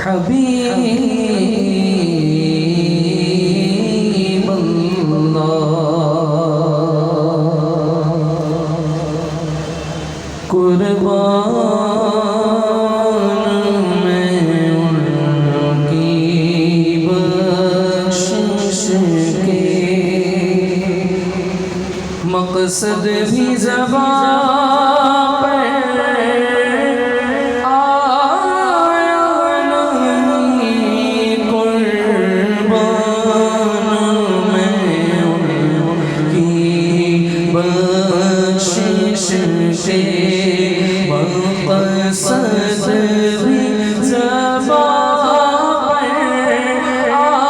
حبیب اللہ قربان میں ان کی بخشش کے مقصد بھی زبان پر آیا نہیں قربان میں ان کی بخشش کے مقصد بھی زبان پر آیا نہیں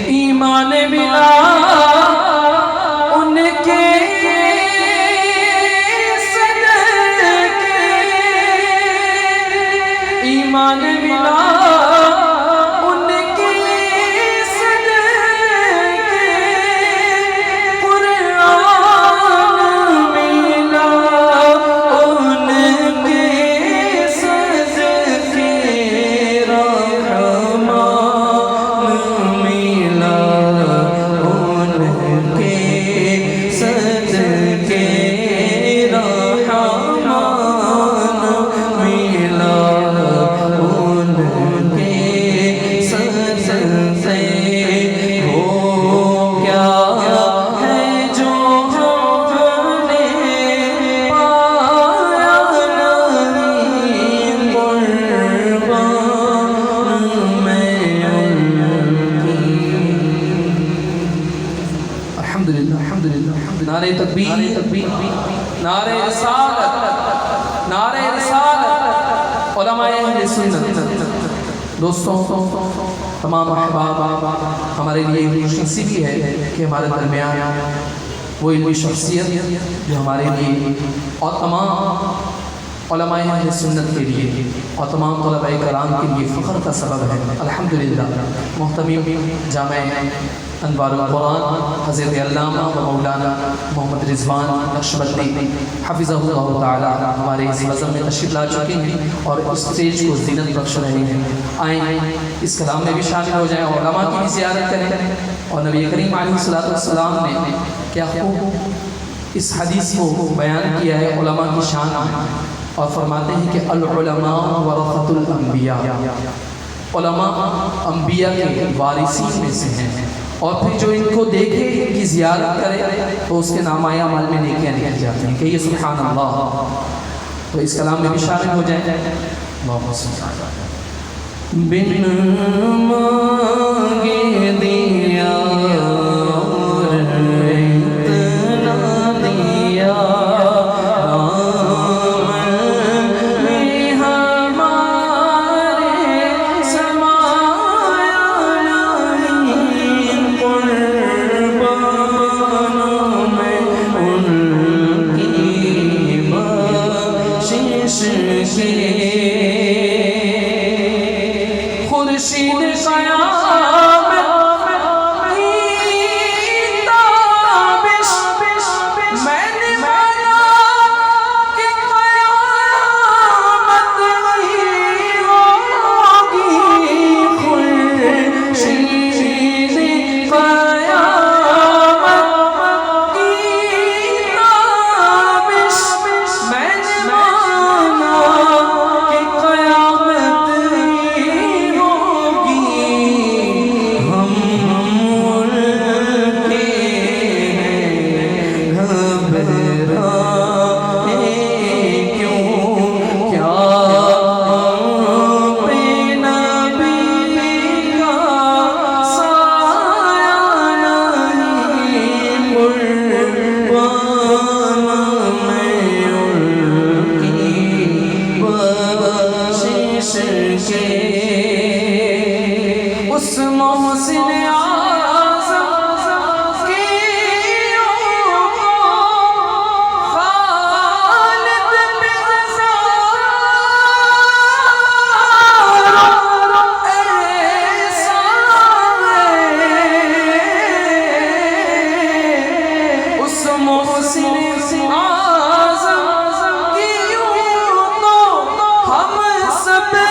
ایمان ملا ان کے صدقے ایمان ملا ان کے صدقے قرآن ملا ان کے صدقے نعرہ تکبیر نعرہ رسالت نعرہ رسالت علماء اہل سنت دوستوں تمام احباب ہمارے لیے خوش نصیبی ہے کہ ہمارے درمیان وہ علمی شخصیت جو ہمارے لیے اور تمام علماء اہل سنت کے لیے اور تمام طلباء کرام کے لیے فخر کا سبب ہے الحمدللہ محتمیم جامع انوار القرآن حضرت علامہ و مولانا محمد رضوان نقشبندی حفظہ اللہ تعالی ہمارے اس مذہب میں تشریف لا چکے ہیں اور اس اسٹیج کو زینت بخش رہے ہیں آئیں اس کلام میں بھی شامل ہو جائیں اور علماء کی بھی زیارت کریں اور نبی کریم علیہ السلام نے کیا خوب اس حدیث کو بیان کیا ہے علماء کی شان اور فرماتے ہیں کہ العلماء ورثۃ الانبیاء علماء انبیاء کے وارثین میں سے ہیں اور پھر جو ان کو دیکھے ان کی زیارت کرے تو اس کے نامہ اعمال میں نیکیاں لکھی جاتی ہیں کہ یہ سبحان اللہ تو اس کلام میں بھی شامل ہو جائیں اللہم صلی اللہ علیہ وسلم بن مانگے دیا اور اتنا دیا خورشید محسن اعظم کی خالد ایسا اس محسن اعظم کی تو ہم سب پہ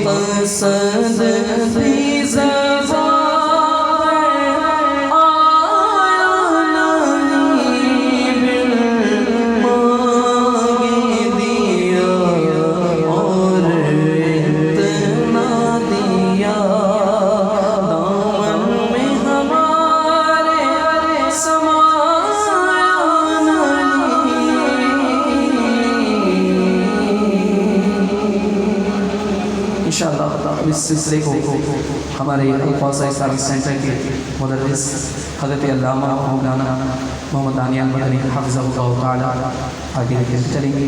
مقصد بھی زبان آیا نہیں بالمانگ دیا اور اتنا دیا دامن میں ہمارے سمایا نہیں۔ انشاءاللہ اس سلسلے کو ہمارے الفاظ اسلامک سینٹر کے مدرس حضرت علامہ مولانا محمد دانیال مدنی حفظہ اللہ تعالی آگے لے کے چلیں گے۔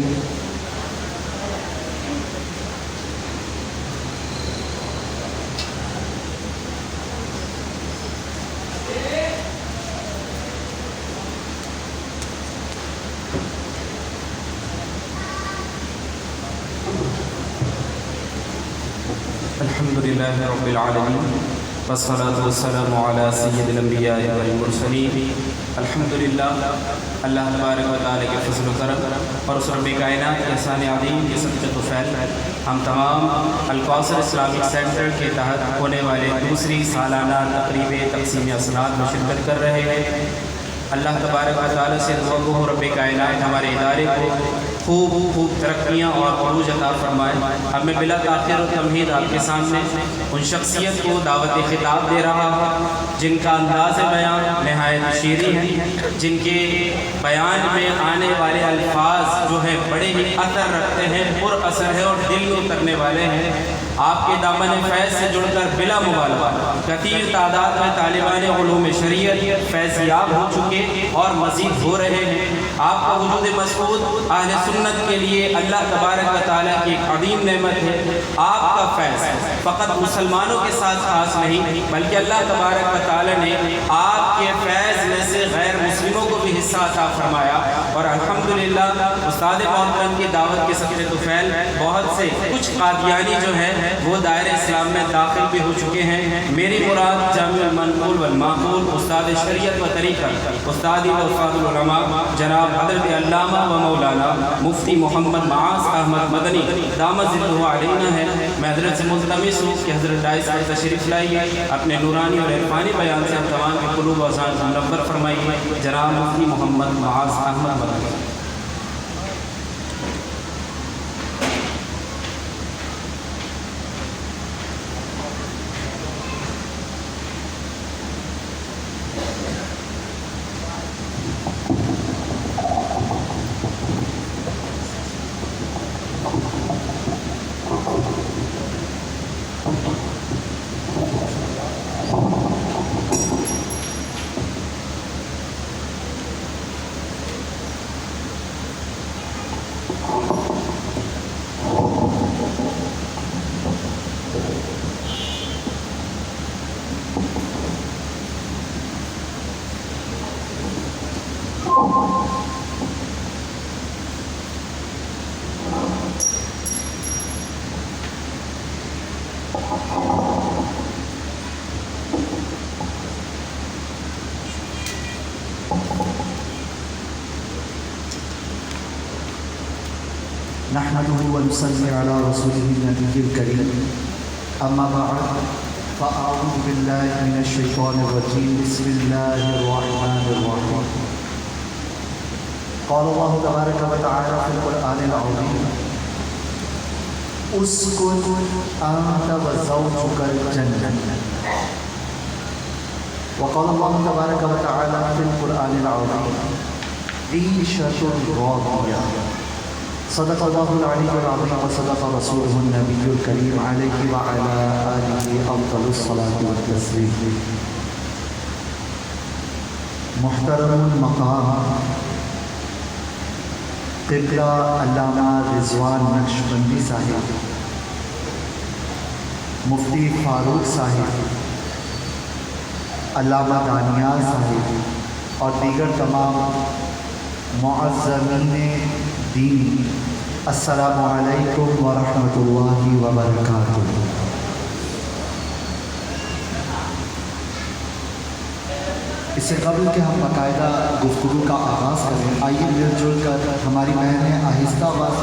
الحمد لله رب العالمين والصلاة والسلام على سید الانبیاء والمرسلین۔ الحمد للہ، اللہ تبارک و تعالیٰ کے فضل و کرم اور اس رب کائنات کے احسان عظیم کے صدقہ و فیض ہم تمام الکوثر اسلامک سینٹر کے تحت ہونے والے دوسری سالانہ تقریب تقسیم اسناد میں شرکت کر رہے ہیں۔ اللہ تبارک و تعالیٰ سے دعا گو رب کائنات ہمارے ادارے کو خوب ترقیاں اور عروج عطا فرمائے۔ اب میں بلا تاخیر و تمہید آپ کے سامنے ان شخصیت کو دعوت خطاب دے رہا ہوں جن کا انداز بیان نہایت شیریں ہے، جن کے بیان میں آنے والے الفاظ جو ہیں بڑے ہی اثر رکھتے ہیں، پر اثر ہے اور دل کو اترنے والے ہیں۔ آپ کے دامن فیض سے جڑ کر بلا مبالغہ کثیر تعداد میں طالبان علوم شریعت فیض یاب ہو چکے اور مزید ہو رہے ہیں۔ آپ کا وجود مسعود اہل سنت کے لیے اللہ تبارک و تعالیٰ کی ایک عظیم نعمت ہے۔ آپ کا فیض فقط مسلمانوں کے ساتھ خاص نہیں بلکہ اللہ تبارک و تعالیٰ نے آپ کے فیض میں سے غیر مسلموں کو بھی حصہ عطا فرمایا، اور الحمدللہ استاد محترم کی دعوت کے صدقے تو فیل بہت سے کچھ قادیانی جو ہیں وہ دائرہ اسلام میں داخل بھی ہو چکے ہیں۔ میری مراد جامع المنقول والمعقول استاد شریعت و طریقت استادی و استاد العلماء جناب حضرت علامہ و مولانا مفتی محمد معاذ احمد مدنی دامت ذلہ علینا ہے۔ میں حضرت سے ملتمس ہوں کہ حضرت ڈائس پر تشریف لائیے، اپنے نورانی اور عرفانی بیان سے ہم تمام کے قلوب و اذہان کو منور فرمائیے۔ جناب مفتی محمد معاذ احمد مدنی۔ نحمده ونصلي على رسوله النبي الكريم أما بعد فأعوذ بالله من الشيطان الرجيم بسم الله الرحمن الرحيم قال الله تبارك وتعالى في القرآن العظيم اسکن انت وزوجک الجنہ. وقال اللہ تبارک و تعالی فی القرآن العظیم عیشۃ راضیہ. صدق اللہ العلی العظیم وصدق رسولہ النبی الکریم علیہ وعلی آلہ افضل الصلاۃ والتسلیم. محترم المقام قبلہ علامہ رضوان نقشبندی صاحب، مفتی فاروق صاحب، علامہ دانیال صاحب اور دیگر تمام معظمین دین، السلام علیکم ورحمۃ اللہ وبرکاتہ. اس سے قبل کہ ہم باقاعدہ گفتگو کا آغاز کریں، آئیے مل جل کر ہماری بہنیں آہستہ آواز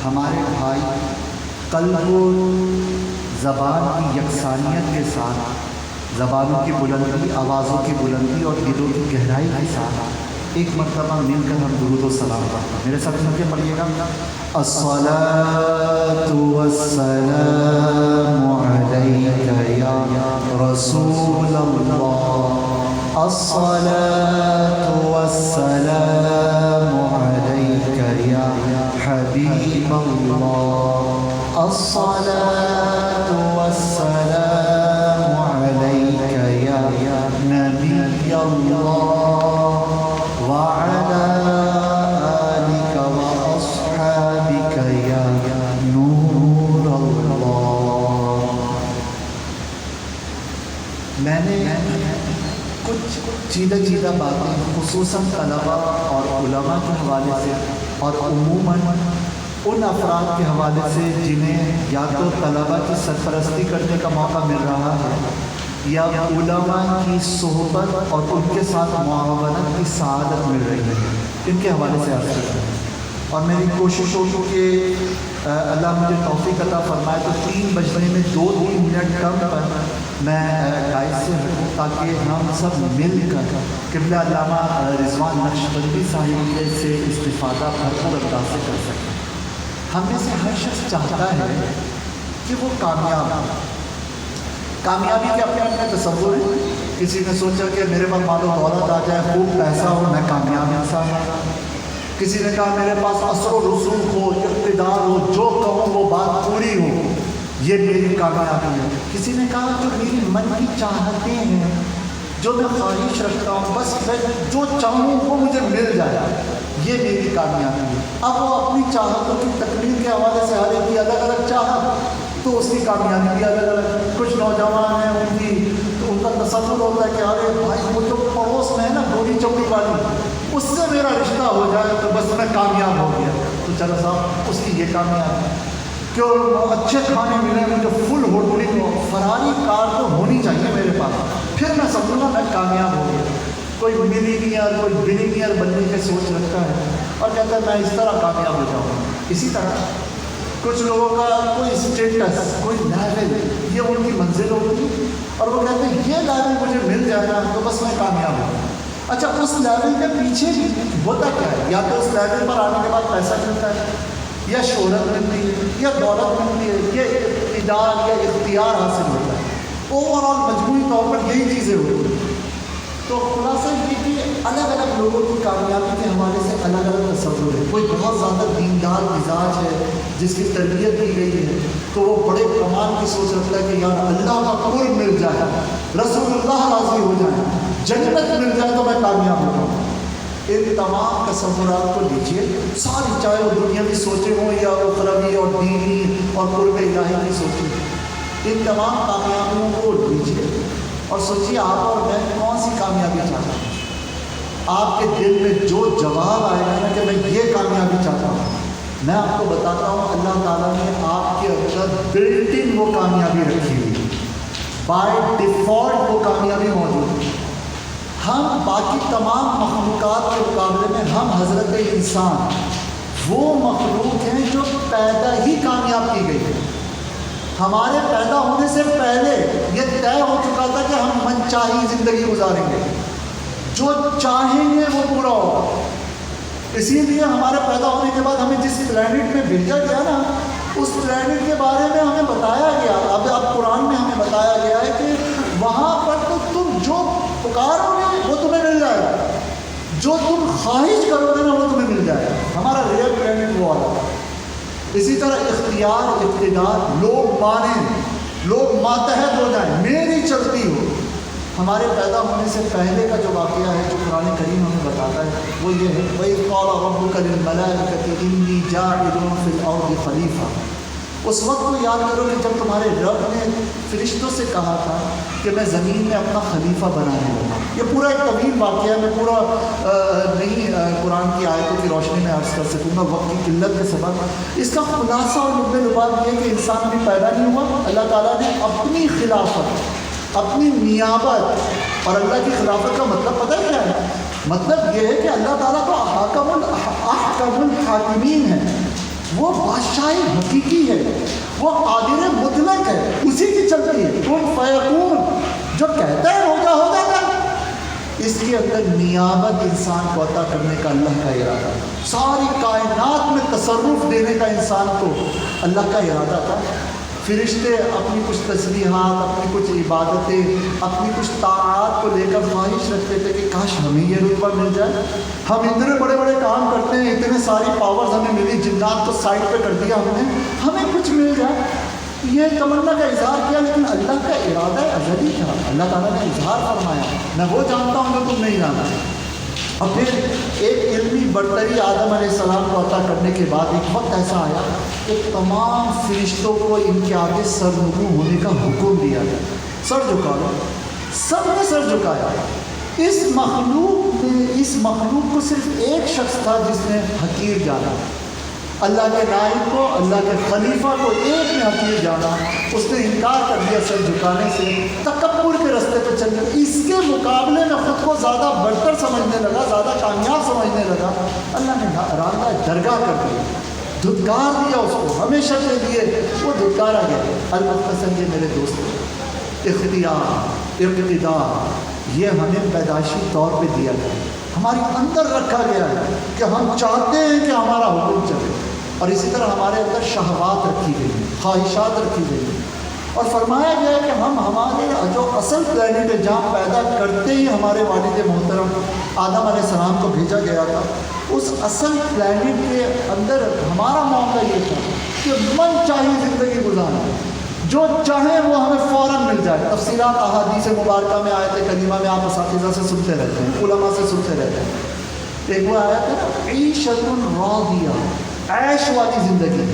ہمارے بھائی قلب و زبان کی یکسانیت کے ساتھ، زبانوں کی بلندی، آوازوں کی بلندی اور دلوں کی گہرائی کے ساتھ ایک مرتبہ مل کر ہم درود و سلام پڑھتے ہیں. میرے ساتھ مل کے پڑھیے گا. الصلاۃ والسلام علیک یا رسول اللہ، الصلاۃ والسلام علیک یا حبیب اللہ، الصلاۃ والسلام علیک یا نبی اللہ وعلی آلک واصحابک یا نور اللہ. میں نے کچھ چیدہ باتیں خصوصاً طلباء اور علماء کے حوالے سے اور عموماً ان افراد کے حوالے سے جنہیں یا تو طلباء کی سرپرستی کرنے کا موقع مل رہا ہے یا علماء کی صحبت اور ان کے ساتھ معاونت کی سعادت مل رہی ہے، ان کے حوالے سے عرض کرتا ہوں. اور میری کوشش ہو کہ اللہ مجھے توفیق عطا فرمائے تو 3 بجنے میں 2-3 منٹ کم پر میں ڈائٹ سے ہٹوں تاکہ ہم سب مل کر قبلہ علامہ رضوان نقشبندی صاحب سے استفادہ بھرپور انداز سے کر سکیں. ہم میں سے ہر شخص چاہتا ہے کہ وہ کامیابی کے اپنے اپنے تصور ہیں. کسی نے سوچا کہ میرے پاس مال و دولت آ جائے، خوب پیسہ ہو، میں کامیاب انسان ہوں. کسی نے کہا میرے پاس اثر و رسوخ ہو، اقتدار ہو، جو کہوں وہ بات پوری ہو، یہ میری کامیابی ہے. کسی نے کہا جو میری من کی چاہتے ہیں، جو میں خواہش رکھتا ہوں، بس میں جو چاہوں وہ مجھے مل جائے، یہ میری کامیابی ہے. اب وہ اپنی چاہتوں کی تکمیل کے حوالے سے ہر ایک کی الگ الگ چاہت، تو اس کی کامیابی بھی الگ الگ. کچھ نوجوان ہیں تو ان کا تصور ہوتا ہے کہ ارے بھائی وہ جو پڑوس میں ہے نا گوری چوکی والی، اس سے میرا رشتہ ہو جائے تو بس میں کامیاب ہو گیا. تو چلو صاحب اس کی یہ کامیابی ہے کہ اچھے کھانے ملیں، مجھے فل ہوٹلنگ ہو، فراری کار تو ہونی چاہیے میرے پاس، پھر میں سمجھوں گا میں کامیاب ہو گیا. کوئی ملینئر کوئی بلینئر بننے کی سوچ رکھتا ہے اور کہتا ہے میں اس طرح کامیاب ہو جاؤں گا. اسی طرح کچھ لوگوں کا کوئی اسٹیٹس، کوئی لیول، یہ ان کی منزل ہوتی ہے اور وہ کہتے ہیں یہ لیول مجھے مل جائے گا تو بس میں کامیاب ہوں. اچھا اس لیول کے پیچھے ہوتا کیا ہے؟ یا تو اس لیول پر آنے کے بعد پیسہ ملتا ہے، یا شہرت ملتی ہے، یا دولت ملتی ہے، یا اقتدار یا اختیار حاصل ہوتا ہے. اوور آل مجموعی طور پر یہی چیزیں ہوتی ہیں. تو خلاصہ یہ کہ الگ الگ لوگوں کی کامیابی کے حوالے سے الگ الگ تصور ہے. کوئی بہت زیادہ دیندار مزاج ہے جس کی تربیت کی گئی ہے تو وہ بڑے کمال کی سوچ رکھتا ہے کہ یار اللہ کا قرب مل جائے، رسول اللہ راضی ہو جائے، جنت مل جائے تو میں کامیاب ہو جاؤں. ان تمام تصورات کو لیجیے ساری، چاہے وہ دنیاوی سوچیں ہوں یا اخروی اور دینی اور قرب الہی کی سوچیں، ان تمام کامیابیوں کو لیجیے اور سوچیے آپ اور میں کون سی کامیابی چاہتا ہوں. آپ کے دل میں جو جواب آئے گا نا کہ میں یہ کامیابی چاہتا ہوں، میں آپ کو بتاتا ہوں اللہ تعالیٰ نے آپ کے اندر بلٹ ان وہ کامیابی رکھی ہوئی، بائی ڈیفالٹ وہ کامیابی موجود ہے. ہم باقی تمام مخلوقات کے مقابلے میں ہم حضرت انسان وہ مخلوق ہیں جو پیدا ہی کامیاب کی گئی ہے. ہمارے پیدا ہونے سے پہلے یہ طے ہو چکا تھا کہ ہم من چاہی زندگی گزاریں گے، جو چاہیں گے وہ پورا ہوگا. اسی لیے ہمارے پیدا ہونے کے بعد ہمیں جس پلانٹ میں بھیجا گیا نا اس پلانٹ کے بارے میں ہمیں بتایا گیا، اب قرآن میں ہمیں بتایا گیا ہے کہ وہاں پر تو تم جو پکارو گے وہ تمہیں مل جائے گا، جو تم خواہش کرو گے نا وہ تمہیں مل جائے گا۔ ہمارا ریئل پلانٹ وہ والا تھا۔ اسی طرح اختیار، اقتدار، لوگ مانیں، لوگ ماتحت ہو جائیں، میری چلتی ہو۔ ہمارے پیدا ہونے سے پہلے کا جو واقعہ ہے جو قرآن کریم ہمیں بتاتا ہے وہ یہ ہے، وَإِذْ قَالَ رَبُّكَ لِلْمَلَائِكَةِ إِنِّي جَاعِلٌ فِي الْأَرْضِ خَلِيفَةً۔ اس وقت کو یاد کرو کہ جب تمہارے رب نے فرشتوں سے کہا تھا کہ میں زمین میں اپنا خلیفہ بنانے لگا۔ یہ پورا ایک طویل واقعہ ہے، میں پورا نہیں قرآن کی آیتوں کی روشنی میں عرض کر سکوں گا وقت کی قلت کے سبب۔ اس کا خلاصہ اور لب لباب یہ ہے کہ انسان ابھی پیدا نہیں ہوا، اللہ تعالیٰ نے اپنی خلافت، اپنی نیابت، اور اللہ کی خلافت کا مطلب پتہ کیا ہے؟ مطلب یہ ہے کہ اللہ تعالیٰ تو احکم الحاکمین ہے، وہ بادشاہی حقیقی ہے، وہ قادر مطلق ہے، اسی کی چلتی ہے، کن فیکون، جو کہتا ہے ہو جاتا ہے۔ اس کے اندر نیابت انسان کو عطا کرنے کا اللہ کا ارادہ تھا، ساری کائنات میں تصرف دینے کا انسان کو اللہ کا ارادہ تھا۔ فرشتے اپنی کچھ تسبیحات، اپنی کچھ عبادتیں، اپنی کچھ طاعات کو لے کر خواہش رکھتے تھے کہ کاش ہمیں یہ رتبہ مل جائے، ہم اتنے بڑے بڑے کام کرتے ہیں، اتنے ساری پاورز ہمیں ملی، جنات کو سائڈ پہ کر دیا ہم نے، ہمیں کچھ مل جائے۔ یہ تمنا کا اظہار کیا، لیکن اللہ کا ارادہ ازلی تھا، اللہ تعالیٰ نے اظہار فرمایا میں وہ جانتا ہوں جو تم نہیں جانتے۔ اور پھر ایک علمی برتری آدم علیہ السلام کو عطا کرنے کے بعد ایک وقت ایسا آیا کہ تمام فرشتوں کو ان کے آگے سرنگو ہونے کا حکم دیا گیا، سر جھکا لو۔ سب نے سر جھکایا۔ اس مخلوق کو صرف ایک شخص تھا جس نے حقیر جانا، اللہ کے نائب کو، اللہ کے خلیفہ کو ایک نے حقیر جانا، اس نے انکار کر دیا سر جھکانے سے، تکبر کے راستے پہ چل گیا، اس کے مقابلے میں خود کو زیادہ برتر سمجھنے لگا، زیادہ کامیاب سمجھنے لگا۔ اللہ نے راندہ درگاہ کر دیا، دھتکار دیا اس کو، ہمیشہ کے لیے وہ دھتکارا گیا۔ البتہ یہ میرے دوست، اختیار، اقتدار، یہ ہمیں پیدائشی طور پہ دیا گیا، ہمارے اندر رکھا گیا ہے کہ ہم چاہتے ہیں کہ ہمارا حکم چلے، اور اسی طرح ہمارے اندر شہوات رکھی گئی ہیں، خواہشات رکھی گئی ہیں، اور فرمایا گیا ہے کہ ہم ہمارے جو اصل پلانٹ ہے جہاں پیدا کرتے ہی ہمارے والد محترم آدم علیہ السلام کو بھیجا گیا تھا، اس اصل پلانٹ کے اندر ہمارا معاملہ یہ تھا کہ من چاہیے زندگی گزارنا، جو چاہیں وہ ہمیں فوراً مل جائے۔ تفصیلات احادیث مبارکہ میں، آیت کریمہ میں آپ اساتذہ سے سنتے رہتے ہیں، علماء سے سنتے رہتے ہیں۔ ایک وہ آیت ہے عیشۃ راضیہ، عیش والی زندگی،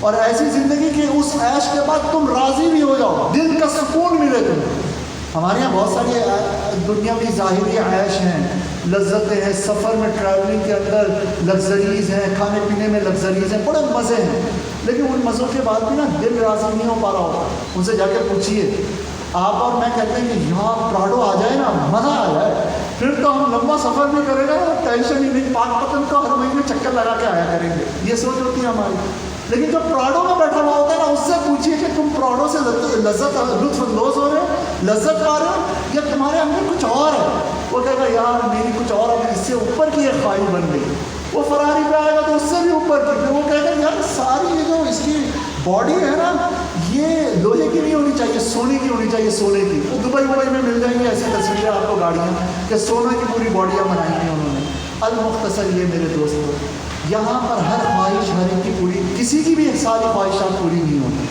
اور ایسی زندگی کہ اس عیش کے بعد تم راضی بھی ہو جاؤ، دل کا سکون ملے تمہیں۔ ہمارے یہاں بہت ساری دنیاوی ظاہری عیش ہیں، لذتیں ہیں، سفر میں ٹریولنگ کے اندر لگژریز ہیں، کھانے پینے میں لگژریز ہیں، بڑے مزے ہیں، لیکن ان مزوں کے بعد بھی نا دل راضی نہیں ہو پا رہا ہوتا۔ ان سے جا کے پوچھیے، آپ اور میں کہتے ہیں کہ یہاں پراڈو آ جائے نا، مزہ آ جائے، پھر تو ہم لمبا سفر بھی کریں گے، ٹینشن ہی نہیں، پاک پتن کا ہر مہینے چکر لگا کے آیا کریں گے، یہ سوچ ہوتی ہے ہماری۔ لیکن جو پراڈو میں بیٹھا ہوا ہوتا ہے نا، اس سے پوچھیے کہ تم پراڈو سے لذت لطف اندوز ہو رہے ہو، لذت پا رہے ہو، یا تمہارے اندر کچھ اور ہے؟ وہ کہے گا یار میری کچھ اور ہے، اس سے اوپر کی ایک خواہش بن گئی۔ وہ فراری پہ آئے گا تو اس سے بھی اوپر کی، پھر وہ کہے گا یار ساری یہ جو اس کی باڈی ہے نا، یہ لوہے کی نہیں ہونی چاہیے، سونے کی ہونی چاہیے، سونے کی۔ وہ دبئی میں مل جائیں گے ایسی تصویریں آپ کو گاڑیاں کہ سونے کی پوری باڈیاں بنائی ہیں انہوں نے۔ المختصر یہ میرے دوستوں، یہاں پر ہر خواہش ہر ایک کی پوری، کسی کی بھی ساری خواہشات پوری نہیں ہوتی،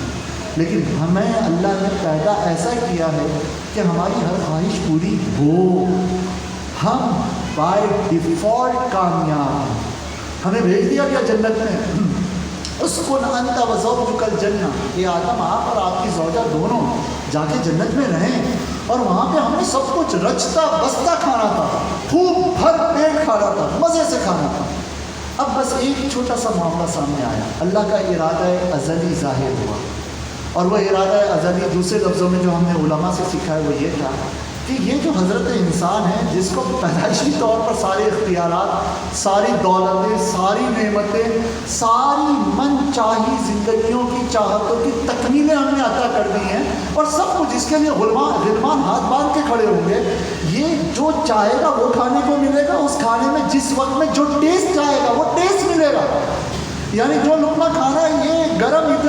لیکن ہمیں اللہ نے پیدا ایسا کیا ہے کہ ہماری ہر خواہش پوری ہو، ہم بائی ڈیفالٹ کامیاب ہیں۔ ہمیں بھیج دیا گیا جنت میں، اسکن انت و زوجک الجنہ، یہ آدم آپ اور آپ کی زوجہ دونوں جا کے جنت میں رہیں، اور وہاں پہ ہم نے سب کچھ رچتا بستا کھانا تھا، خوب بھر پیٹ کھانا تھا، مزے سے کھانا تھا۔ اب بس ایک چھوٹا سا معاملہ سامنے آیا، اللہ کا ارادہ ازلی ظاہر ہوا، اور وہ ارادہ ازلی دوسرے لفظوں میں جو ہم نے علماء سے سیکھا ہے وہ یہ تھا کہ یہ جو حضرت انسان ہے جس کو پیدائشی طور پر سارے اختیارات، ساری دولتیں، ساری نعمتیں، ساری من چاہی زندگیوں کی چاہتوں کی تکمیلیں ہم نے عطا کر دی ہیں، اور سب کچھ اس کے لیے غلمان ہاتھ باندھ کے کھڑے ہوں گے، یہ جو چاہے گا وہ کھانے کو ملے گا، اس کھانے میں جس وقت میں جو ٹیسٹ چاہے گا وہ ٹیسٹ ملے گا، یعنی جو لقمہ کھانا ہے یہ گرم اتنا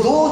2